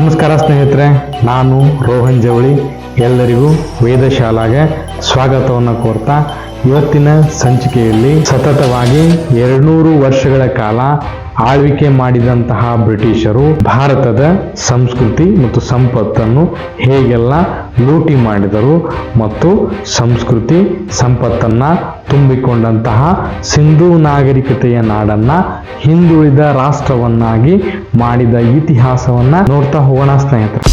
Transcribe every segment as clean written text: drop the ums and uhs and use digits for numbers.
ನಮಸ್ಕಾರ ಸ್ನೇಹಿತರೆ, ನಾನು ರೋಹನ್ ಜವಳಿ. ಎಲ್ಲರಿಗೂ ವೇದಶಾಲಾಗೆ ಸ್ವಾಗತವನ್ನು ಕೋರ್ತಾ ಇವತ್ತಿನ ಸಂಚಿಕೆಯಲ್ಲಿ ಸತತವಾಗಿ 200 ವರ್ಷಗಳ ಕಾಲ ಆಳ್ವಿಕೆ ಮಾಡಿದಂತಹ ಬ್ರಿಟಿಷರು ಭಾರತದ ಸಂಸ್ಕೃತಿ ಮತ್ತು ಸಂಪತ್ತನ್ನು ಹೇಗೆಲ್ಲ ಲೂಟಿ ಮಾಡಿದರು ಮತ್ತು ಸಂಸ್ಕೃತಿ ಸಂಪತ್ತನ್ನು ತುಂಬಿಕೊಂಡಂತಹ ಸಿಂಧೂ ನಾಗರಿಕತೆಯ ನಾಡನ್ನ ಹಿಂದುಳಿದ ರಾಷ್ಟ್ರವನ್ನಾಗಿ ಮಾಡಿದ ಇತಿಹಾಸವನ್ನ ನೋಡ್ತಾ ಹೋಗೋಣ ಸ್ನೇಹಿತರೆ.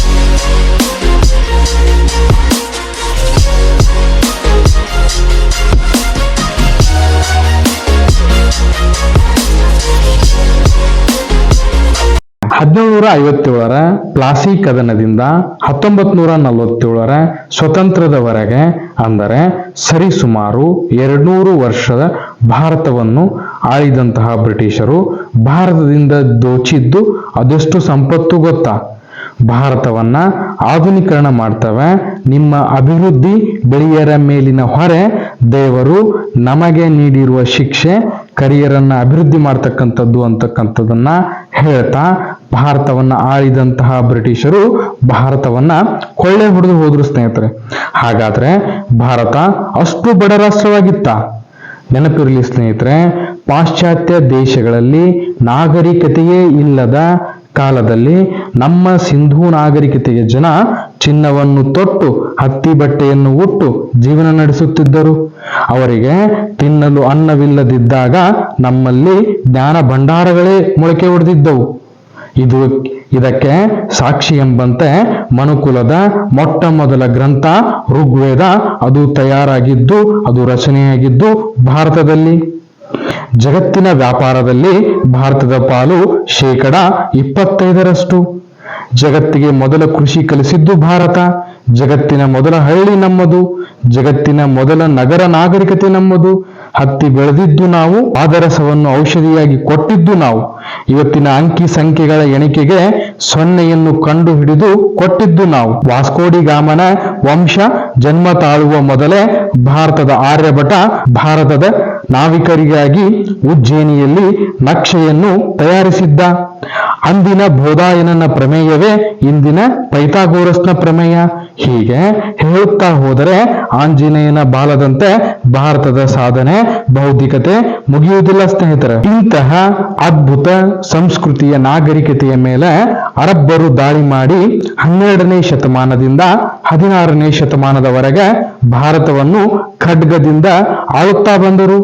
ರ ಪ್ಲಾಸಿ ಕದನದಿಂದ 1947ರ ಸ್ವತಂತ್ರದವರೆಗೆ ಅಂದರೆ ಸರಿಸುಮಾರು 200 ವರ್ಷದ ಭಾರತವನ್ನು ಆಳಿದಂತಹ ಬ್ರಿಟಿಷರು ಭಾರತದಿಂದ ದೋಚಿದ್ದು ಅದೆಷ್ಟು ಸಂಪತ್ತು ಗೊತ್ತಾ? ಭಾರತವನ್ನ ಆಧುನೀಕರಣ ಮಾಡ್ತವೆ. ನಿಮ್ಮ ಅಭಿವೃದ್ಧಿ ಬೆಳೆಯರ ಮೇಲಿನ ಹೊರೆ ದೇವರು ನಮಗೆ ನೀಡಿರುವ ಶಿಕ್ಷೆ ಕರಿಯರನ್ನ ಅಭಿವೃದ್ಧಿ ಮಾಡ್ತಕ್ಕಂಥದ್ದು ಅಂತಕ್ಕಂಥದ್ದನ್ನ ಹೇಳ್ತಾ ಭಾರತವನ್ನ ಆಳಿದಂತಹ ಬ್ರಿಟಿಷರು ಭಾರತವನ್ನ ಕೊಳ್ಳೆ ಹೊಡೆದು ಹೋದ್ರು ಸ್ನೇಹಿತರೆ. ಹಾಗಾದ್ರೆ ಭಾರತ ಅಷ್ಟು ಬಡ ರಾಷ್ಟ್ರವಾಗಿತ್ತ? ನೆನಪಿರಲಿ ಸ್ನೇಹಿತರೆ, ಪಾಶ್ಚಾತ್ಯ ದೇಶಗಳಲ್ಲಿ ನಾಗರಿಕತೆಯೇ ಇಲ್ಲದ ಕಾಲದಲ್ಲಿ ನಮ್ಮ ಸಿಂಧೂ ನಾಗರಿಕತೆಯ ಜನ ಚಿನ್ನವನ್ನು ತೊಟ್ಟು ಹತ್ತಿ ಬಟ್ಟೆಯನ್ನು ಉಟ್ಟು ಜೀವನ ನಡೆಸುತ್ತಿದ್ದರು. ಅವರಿಗೆ ತಿನ್ನಲು ಅನ್ನವಿಲ್ಲದಿದ್ದಾಗ ನಮ್ಮಲ್ಲಿ ಜ್ಞಾನ ಭಂಡಾರಗಳೇ ಮೊಳಕೆ ಹೊಡೆದಿದ್ದವು. ಇದಕ್ಕೆ ಸಾಕ್ಷಿ ಎಂಬಂತೆ ಮನುಕುಲದ ಮೊಟ್ಟ ಮೊದಲ ಗ್ರಂಥ ಋಗ್ವೇದ ಅದು ತಯಾರಾಗಿದ್ದು, ಅದು ರಚನೆಯಾಗಿದ್ದು ಭಾರತದಲ್ಲಿ. ಜಗತ್ತಿನ ವ್ಯಾಪಾರದಲ್ಲಿ ಭಾರತದ ಪಾಲು 25%. ಜಗತ್ತಿಗೆ ಮೊದಲ ಕೃಷಿ ಕಲಿಸಿದ್ದು ಭಾರತ. ಜಗತ್ತಿನ ಮೊದಲ ಹಳ್ಳಿ ನಮ್ಮದು. ಜಗತ್ತಿನ ಮೊದಲ ನಗರ ನಾಗರಿಕತೆ ನಮ್ಮದು. ಹತ್ತಿ ಬೆಳೆದಿದ್ದು ನಾವು, ಪಾದರಸವನ್ನು ಔಷಧಿಯಾಗಿ ಕೊಟ್ಟಿದ್ದು ನಾವು. ಇವತ್ತಿನ ಅಂಕಿ ಸಂಖ್ಯೆಗಳ ಎಣಿಕೆಗೆ 0ಯನ್ನು ಕಂಡು ಹಿಡಿದು ಕೊಟ್ಟಿದ್ದು ನಾವು. ವಾಸ್ಕೋಡಿ ಗಾಮನ ವಂಶ ಜನ್ಮ ತಾಳುವ ಮೊದಲೇ ಭಾರತದ ಆರ್ಯಭಟ ಭಾರತದ ನಾವಿಕರಿಗಾಗಿ ಉಜ್ಜಯಿನಿಯಲ್ಲಿ ನಕ್ಷೆಯನ್ನು ತಯಾರಿಸಿದ್ದ. ಅಂದಿನ ಬೋಧಾಯನನ ಪ್ರಮೇಯವೇ ಇಂದಿನ ಪೈಥಾಗೋರಸ್ನ ಪ್ರಮೇಯ. ಹೀಗೆ ಹೇಳುತ್ತಾ ಹೋದರೆ ಆಂಜನೇಯನ ಬಾಲದಂತೆ ಭಾರತದ ಸಾಧನೆ ಬೌದ್ಧಿಕತೆ ಮುಗಿಯುವುದಿಲ್ಲ ಸ್ನೇಹಿತರೆ. ಇಂತಹ ಅದ್ಭುತ ಸಂಸ್ಕೃತಿಯ ನಾಗರಿಕತೆಯ ಮೇಲೆ ಅರಬ್ಬರು ದಾಳಿ ಮಾಡಿ 12ನೇ ಶತಮಾನದಿಂದ 16ನೇ ಶತಮಾನದವರೆಗೆ ಭಾರತವನ್ನು ಖಡ್ಗದಿಂದ ಆಳುತ್ತಾ ಬಂದರು.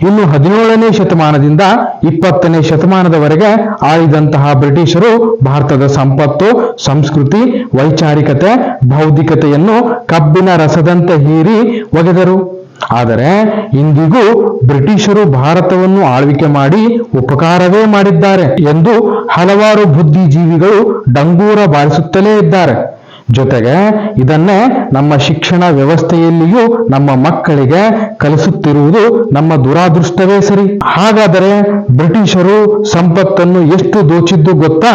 ಇನ್ನು 17ನೇ ಶತಮಾನದಿಂದ 20ನೇ ಶತಮಾನದವರೆಗೆ ಆಳಿದಂತಹ ಬ್ರಿಟಿಷರು ಭಾರತದ ಸಂಪತ್ತು, ಸಂಸ್ಕೃತಿ, ವೈಚಾರಿಕತೆ, ಬೌದ್ಧಿಕತೆಯನ್ನು ಕಬ್ಬಿನ ರಸದಂತೆ ಹೀರಿ ಒಗೆದರು. ಆದರೆ ಇಂದಿಗೂ ಬ್ರಿಟಿಷರು ಭಾರತವನ್ನು ಆಳ್ವಿಕೆ ಮಾಡಿ ಉಪಕಾರವೇ ಮಾಡಿದ್ದಾರೆ ಎಂದು ಹಲವಾರು ಬುದ್ಧಿಜೀವಿಗಳು ಡಂಗೂರ ಬಾರಿಸುತ್ತಲೇ ಇದ್ದಾರೆ. ಜೊತೆಗೆ ಇದನ್ನೇ ನಮ್ಮ ಶಿಕ್ಷಣ ವ್ಯವಸ್ಥೆಯಲ್ಲಿಯೂ ನಮ್ಮ ಮಕ್ಕಳಿಗೆ ಕಲಿಸುತ್ತಿರುವುದು ನಮ್ಮ ದುರಾದೃಷ್ಟವೇ ಸರಿ. ಹಾಗಾದರೆ ಬ್ರಿಟಿಷರು ಸಂಪತ್ತನ್ನು ಎಷ್ಟು ದೋಚಿದ್ದು ಗೊತ್ತಾ?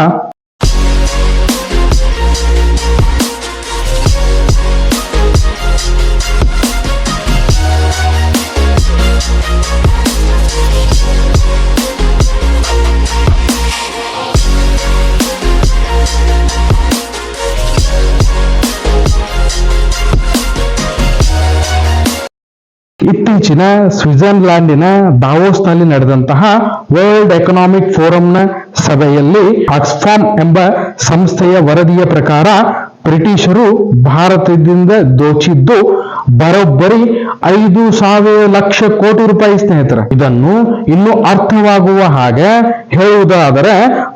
ಇತ್ತೀಚಿನ ಸ್ವಿಟ್ಜರ್ಲ್ಯಾಂಡಿನ ದಾವೋಸ್ನಲ್ಲಿ ನಡೆದಂತಹ ವರ್ಲ್ಡ್ ಎಕನಾಮಿಕ್ ಫೋರಂನ ಸಭೆಯಲ್ಲಿ ಆಕ್ಸ್ಫಾಮ್ ಎಂಬ ಸಂಸ್ಥೆಯ ವರದಿಯ ಪ್ರಕಾರ ಬ್ರಿಟಿಷರು ಭಾರತದಿಂದ ದೋಚಿದ್ದು ಬರೋಬ್ಬರಿ 5,000 ಲಕ್ಷ ಕೋಟಿ ರೂಪಾಯಿ ಸ್ನೇಹಿತರೆ. ಇದನ್ನು ಇನ್ನೂ ಅರ್ಥವಾಗುವ ಹಾಗೆ ಹೇಳುವುದಾದರೆ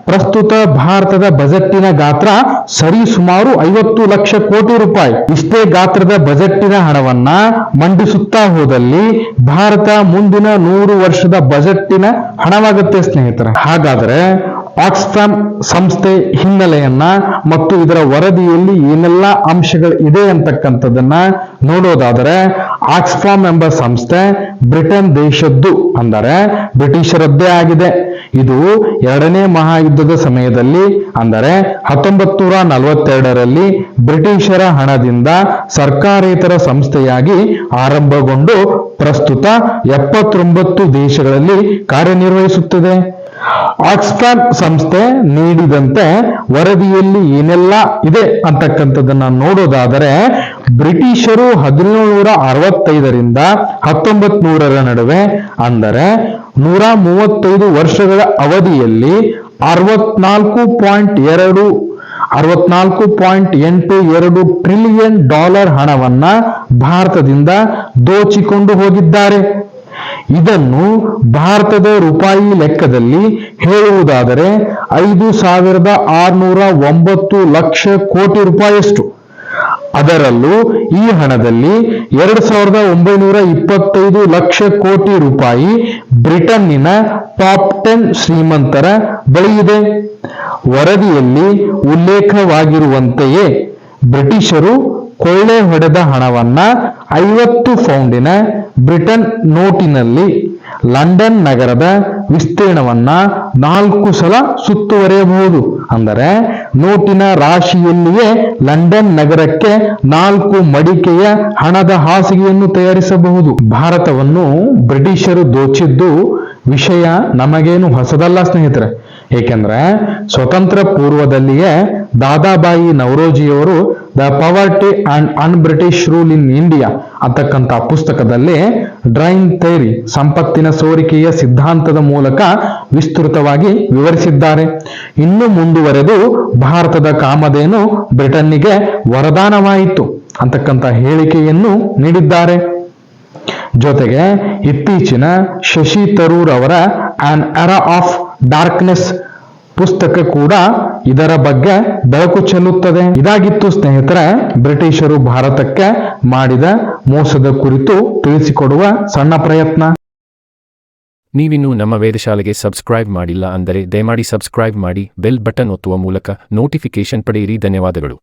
ಪ್ರಸ್ತುತ ಭಾರತದ ಬಜೆಟ್ಟಿನ ಗಾತ್ರ ಸರಿ ಸುಮಾರು 50 ಲಕ್ಷ ಕೋಟಿ ರೂಪಾಯಿ. ಇಷ್ಟೇ ಗಾತ್ರದ ಬಜೆಟ್ಟಿನ ಹಣವನ್ನ ಮಂಡಿಸುತ್ತಾ ಹೋದಲ್ಲಿ ಭಾರತ ಮುಂದಿನ 100 ವರ್ಷದ ಬಜೆಟ್ಟಿನ ಹಣವಾಗುತ್ತೆ ಸ್ನೇಹಿತರೆ. ಹಾಗಾದರೆ ಆಕ್ಸ್ಫಾಮ್ ಸಂಸ್ಥೆ ಹಿನ್ನೆಲೆಯನ್ನ ಮತ್ತು ಇದರ ವರದಿಯಲ್ಲಿ ಏನೆಲ್ಲ ಅಂಶಗಳು ಇದೆ ಅಂತಕ್ಕಂಥದ್ದನ್ನ ನೋಡೋದಾದರೆ, ಆಕ್ಸ್ಫಾಮ್ ಎಂಬ ಸಂಸ್ಥೆ ಬ್ರಿಟನ್ ದೇಶದ್ದು ಅಂದರೆ ಬ್ರಿಟಿಷರದ್ದೇ ಆಗಿದೆ. ಇದು 2ನೇ ಮಹಾಯುದ್ಧದ ಸಮಯದಲ್ಲಿ ಅಂದರೆ 1942ರಲ್ಲಿ ಬ್ರಿಟಿಷರ ಹಣದಿಂದ ಸರ್ಕಾರೇತರ ಸಂಸ್ಥೆಯಾಗಿ ಆರಂಭಗೊಂಡು ಪ್ರಸ್ತುತ 79 ದೇಶಗಳಲ್ಲಿ ಕಾರ್ಯನಿರ್ವಹಿಸುತ್ತಿದೆ. ಆಕ್ಸ್ಫ್ಯಾಮ್ ಸಂಸ್ಥೆ ನೀಡಿದಂತೆ ವರದಿಯಲ್ಲಿ ಏನೆಲ್ಲ ಇದೆ ಅಂತಕ್ಕಂಥದ್ದನ್ನ ನೋಡೋದಾದರೆ, ಬ್ರಿಟಿಷರು 1765ರಿಂದ 1900ರ ನಡುವೆ ಅಂದರೆ 135 ವರ್ಷಗಳ ಅವಧಿಯಲ್ಲಿ 64.82 ಟ್ರಿಲಿಯನ್ ಡಾಲರ್ ಹಣವನ್ನ ಭಾರತದಿಂದ ದೋಚಿಕೊಂಡು ಹೋಗಿದ್ದಾರೆ. ಇದನ್ನು ಭಾರತದ ರೂಪಾಯಿ ಲೆಕ್ಕದಲ್ಲಿ ಹೇಳುವುದಾದರೆ 5,609 ಲಕ್ಷ ಕೋಟಿ ರೂಪಾಯಿಯಷ್ಟು. ಅದರಲ್ಲೂ ಈ ಹಣದಲ್ಲಿ 2,925 ಲಕ್ಷ ಕೋಟಿ ರೂಪಾಯಿ ಬ್ರಿಟನ್ನಿನ ಟಾಪ್ 10 ಶ್ರೀಮಂತರ ಬಳಿ ಇದೆ. ವರದಿಯಲ್ಲಿ ಉಲ್ಲೇಖವಾಗಿರುವಂತೆಯೇ ಬ್ರಿಟಿಷರು ಕೊಳ್ಳೆ ಹೊಡೆದ ಹಣವನ್ನ 50 ಪೌಂಡಿನ ಬ್ರಿಟನ್ ನೋಟಿನಲ್ಲಿ ಲಂಡನ್ ನಗರದ ವಿಸ್ತೀರ್ಣವನ್ನ 4 ಸಲ ಸುತ್ತುವರಿಯಬಹುದು. ಅಂದರೆ ನೋಟಿನ ರಾಶಿಯಲ್ಲಿಯೇ ಲಂಡನ್ ನಗರಕ್ಕೆ 4 ಮಡಿಕೆಯ ಹಣದ ಹಾಸಿಗೆಯನ್ನು ತಯಾರಿಸಬಹುದು. ಭಾರತವನ್ನು ಬ್ರಿಟಿಷರು ದೋಚಿದ್ದು ವಿಷಯ ನಮಗೇನು ಹೊಸದಲ್ಲ ಸ್ನೇಹಿತರೆ. ಏಕೆಂದ್ರೆ ಸ್ವತಂತ್ರ ಪೂರ್ವದಲ್ಲಿಯೇ ದಾದಾಬಾಯಿ ನವರೋಜಿಯವರು the poverty and un British rule in India ಅಂತಕ್ಕಂಥ ಪುಸ್ತಕದಲ್ಲಿ ಡ್ರೈನ್ ಥಿಯರಿ, ಸಂಪತ್ತಿನ ಸೋರಿಕೆಯ ಸಿದ್ಧಾಂತದ ಮೂಲಕ ವಿಸ್ತೃತವಾಗಿ ವಿವರಿಸಿದ್ದಾರೆ. ಇನ್ನು ಮುಂದುವರೆದು ಭಾರತದ ಕಾಮಧೇನು ಬ್ರಿಟನ್ನಿಗೆ ವರದಾನವಾಯಿತು ಅಂತಕ್ಕಂಥ ಹೇಳಿಕೆಯನ್ನು ನೀಡಿದ್ದಾರೆ. ಜೊತೆಗೆ ಇತ್ತೀಚಿನ ಶಶಿ ತರೂರ್ ಅವರ ಆನ್ ಎರಾ ಆಫ್ ಡಾರ್ಕ್ನೆಸ್ ಪುಸ್ತಕ ಕೂಡ ಇದರ ಬಗ್ಗೆ ಬೆಳಕು ಚೆಲ್ಲುತ್ತದೆ. ಇದಾಗಿತ್ತು ಸ್ನೇಹಿತರೆ ಬ್ರಿಟಿಷರು ಭಾರತಕ್ಕೆ ಮಾಡಿದ ಮೋಸದ ಕುರಿತು ತಿಳಿಸಿಕೊಡುವ ಸಣ್ಣ ಪ್ರಯತ್ನ. ನೀವಿನ್ನೂ ನಮ್ಮ ವೇದಶಾಲೆಗೆ ಸಬ್ಸ್ಕ್ರೈಬ್ ಮಾಡಿಲ್ಲ ಅಂದರೆ ದಯಮಾಡಿ ಸಬ್ಸ್ಕ್ರೈಬ್ ಮಾಡಿ, ಬೆಲ್ ಬಟನ್ ಒತ್ತುವ ಮೂಲಕ ನೋಟಿಫಿಕೇಶನ್ ಪಡೆಯಿರಿ. ಧನ್ಯವಾದಗಳು.